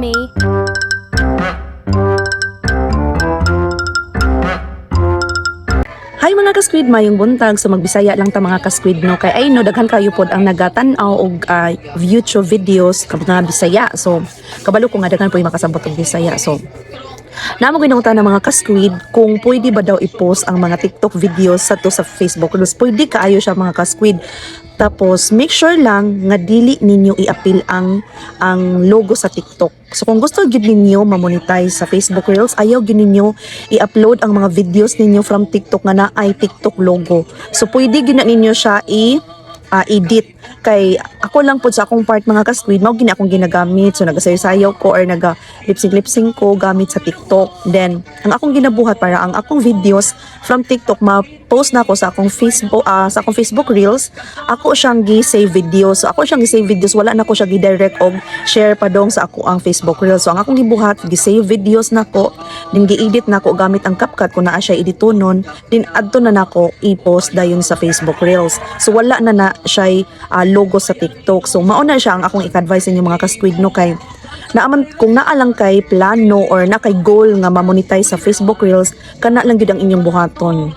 me. Hi mga ka-squid, mayong buntag. So magbisaya lang ta mga ka-squid no, kay ay no daghan kayo pod ang nagatan-aw og YouTube videos kabang nga Bisaya. So kabalo ko nga daghan po yung makasabot og Bisaya. So namo ginungutan ng mga ka-squid kung pwede ba daw i-post ang mga TikTok videos sa to sa Facebook. Plus pwede kaayo siya mga ka-squid. Tapos make sure lang nga dili ninyo i-appeal ang logo sa TikTok. So kung gusto gid ninyo ma-monetize sa Facebook Reels, ayaw gid ninyo i-upload ang mga videos ninyo from TikTok nga naay TikTok logo. So pwede gid na ninyo siya edit. Kay ako lang po sa akong part mga ka-squid, mao gini akong ginagamit. So nagasayaw ko or naga lip-sync ko gamit sa TikTok. Then ang akong ginabuhat para ang akong videos from TikTok ma-post na ako sa akong Facebook Reels, ako siyang gi-save videos. So ako siyang gi-save videos, wala na ko siya gi-direct og share pa dong sa ako ang Facebook Reels. So ang akong gibuhat, gi-save videos nako, din gi-edit nako gamit ang CapCut kung naa siya editonon, din adto na nako i-post dayon sa Facebook Reels. So wala na siya logo sa TikTok. So mao na siya ang akong i-advise ninyo mga ka-squid no, kay naaman kung naa lang kay plano or na kay goal nga ma-monetize sa Facebook Reels, kana lang gid ang inyong buhaton.